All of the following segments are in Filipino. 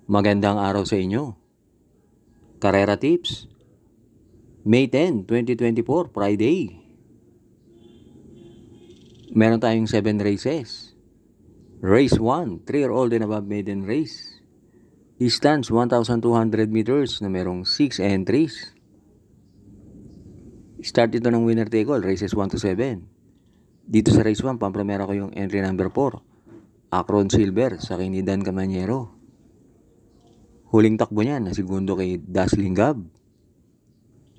Magandang araw sa inyo. Karera Tips, May 10, 2024, Friday. Meron tayong 7 races. Race 1, 3-year-old and above maiden race. Distance 1,200 meters na merong 6 entries. Start ito ng winner take all, races 1 to 7. Dito sa race 1, pampremera ko yung entry number 4, Akron Silver sa kay ni Dan Camanyero. Huling takbo niya na segundo kay Dazzling Gab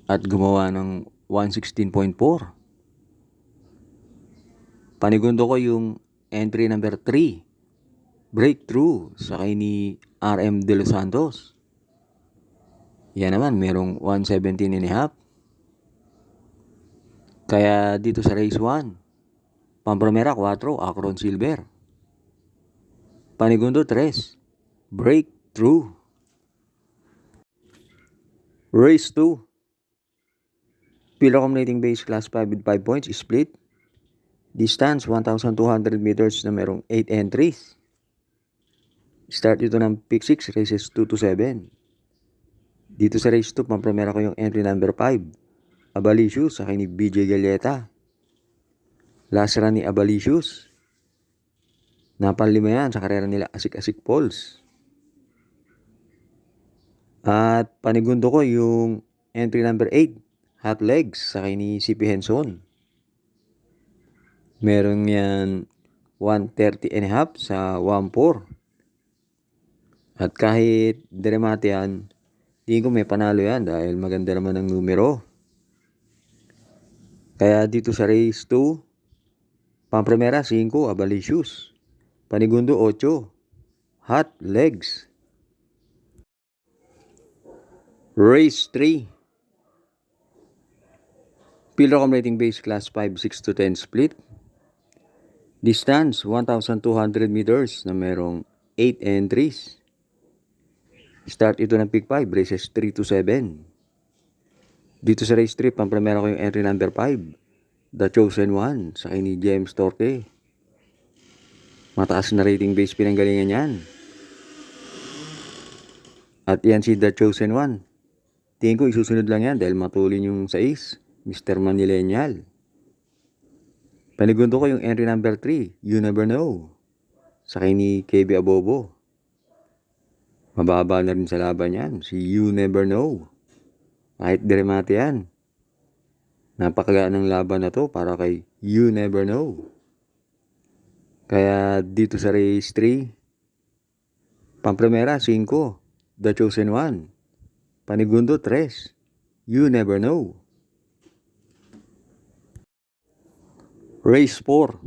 at gumawa ng 116.4. Panigundo ko yung entry number 3, Breakthrough sa kay ni RM De Los Santos. Yan naman, merong 117 and a half. Kaya dito sa race 1, pampremera 4, Akron Silver. Panigundo 3, Breakthrough. Race 2, Pillar Accumulating Base Class 5 with 5 points, split. Distance 1,200 meters na merong 8 entries. Start ito ng pick 6, races 2 to 7. Dito sa race 2, pampremera ko yung entry number 5, Abalicious sa kay ni BJ Galleta. Last run ni Abalicious. Napanlima yan sa karera nila Asik-Asik Falls. At panigundo ko yung entry number 8, Hot Legs sa kay ni CP Henson. Meron yan 130 and a half sa 1-4. At kahit dremate yan, tingin ko may panalo yan dahil maganda naman ang numero. Kaya dito sa race 2, pampremera 5, Abalicious. Panigundo 8, Hot Legs. Race 3, Pillar Accumulating Base Class 5, 6 to 10 split. Distance 1,200 meters na merong 8 entries. Start ito ng pick 5, races 3 to 7. Dito sa race 3, pampremera ko yung entry number 5, The Chosen One sa kay ni James Torque. Mataas na rating base pinanggalingan yan. At yan si The Chosen One. Tingin ko isusunod lang yan dahil matulin yung 6, Mr. Manillennial. Panigundo ko yung entry number 3, You Never Know sa kay ni KB Abobo. Mababa na rin sa laban yan, si You Never Know. Kahit dremate yan. Napakagaan ng laban na to para kay You Never Know. Kaya dito sa race 3, pampremera 5, The Chosen One. Panigundo 3, You Never Know. Race 4,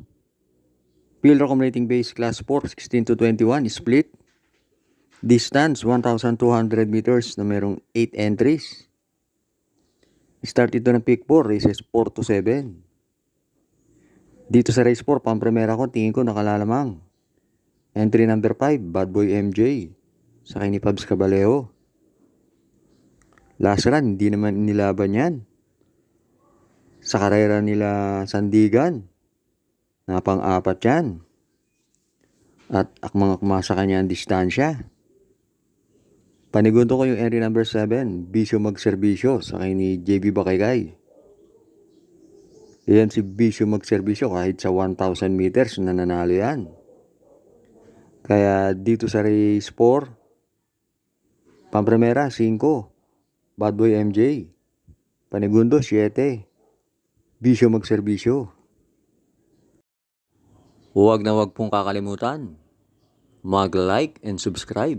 Pillar Accumulating Base Class 4, 16 to 21, split. Distance 1,200 meters na merong 8 entries. Start ito ng pick 4, races 4 to 7. Dito sa race 4, pampremera ko, tingin ko nakalalamang. Entry number 5, Bad Boy MJ sa kay ni Pabs Caballero. Last run, hindi naman inilaban yan. Sa karera nila Sandigan, na pang-4 yan. At akmang-akma sa kanya ang distansya. Panigundo ko yung entry number 7, Bisyo Magserbisyo sa kay ni JB Bakaygay. Yan si Bisyo Magserbisyo kahit sa 1,000 meters nananalo yan. Kaya dito sa race 4, pampremera 5, Bad Boy MJ. Panigundo 7, Bisyo Magserbisyo. Huwag na huwag pong kakalimutan mag-like and subscribe.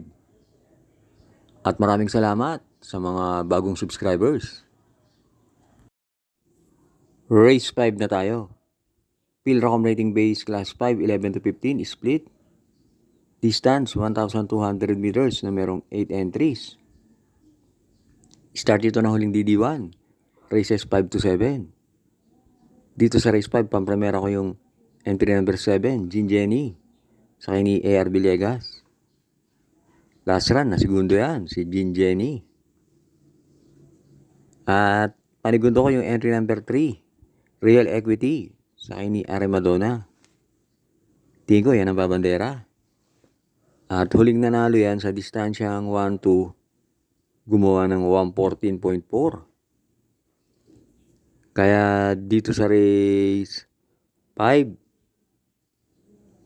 At maraming salamat sa mga bagong subscribers. Race 5 na tayo. Pillar Accumulating Base Class 5, 11 to 15, split. Distance 1,200 meters na merong 8 entries. Start ito ng huling DD1, races 5 to 7. Dito sa race 5, pampremera ko yung entry number 7, Gin Jenny sa kay ni AR Villegas. Last run na segundo yan, si Gin Jenny. At panigundo ko yung entry number 3, Real Equity sa kay ni Are Madonna. Tingin ko yan ang babandera. At huling nanalo yan sa distansyang 1-2, gumawa ng 1:14.4. Kaya dito sa race 5,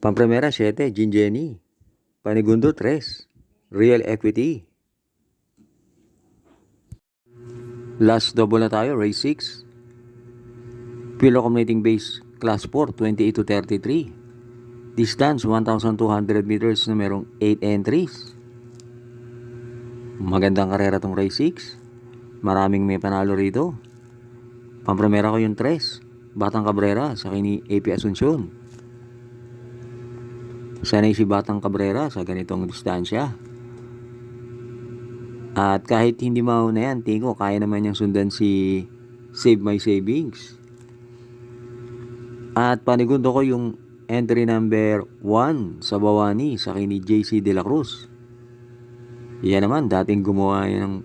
Pamprimera 7, Jinjeni. Panigundo 3, Real Equity. Last double na tayo, race 6. Field Accumulating Base Class 4, 28 to 33. Distance 1,200 meters na merong 8 entries. Magandang karera tong race 6. Maraming may panalo rito. Pamprimera ko yung 3, Batang Cabrera sa kini AP Asuncion. Sanay si Batang Cabrera sa ganitong distansya. At kahit hindi mauna yan, tingin ko kaya naman niyang sundan si Save My Savings. At panigundo ko yung entry number 1 sa Bawani sa kini JC De La Cruz. Yan naman, dating gumawa yan ng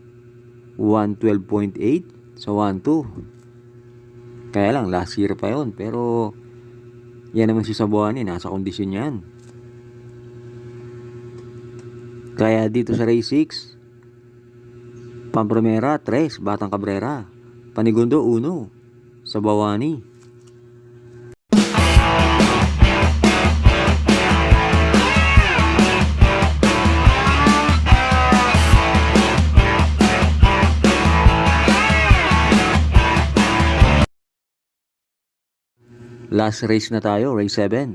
112.8 sa 1-2. Kaya lang, last year pa yon. Pero yan naman si Bawani, nasa kondisyon yan. Kaya dito sa race 6, Pamprimera 3, Batang Cabrera. Panigundo 1 sa Bawani. Last race na tayo, race 7.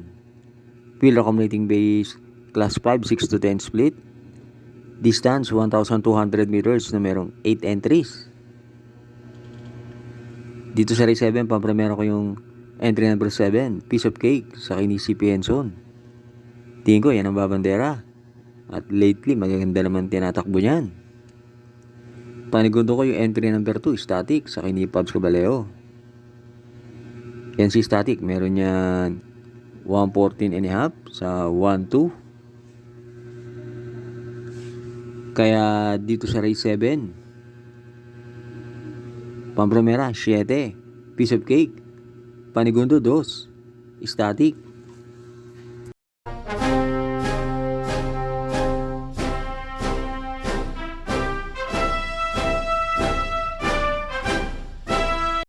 Field Accumulating Base Class 5, 6 to 10 split. Distance 1,200 meters na merong 8 entries. Dito sa race 7, pamprimera ko yung entry number 7, Piece of Cake sa kini CP Henson. Tingin ko yan ang babandera. At lately, magaganda naman tinatakbo niyan. Panigundo ko yung entry number 2, Static sa kini Pabs Cabaleo. Yan si Static, meron yan 114.5 sa 1-2. Kaya dito sa race 7, Pamprimera 7, Piece of Cake. Panigundo 2, Static.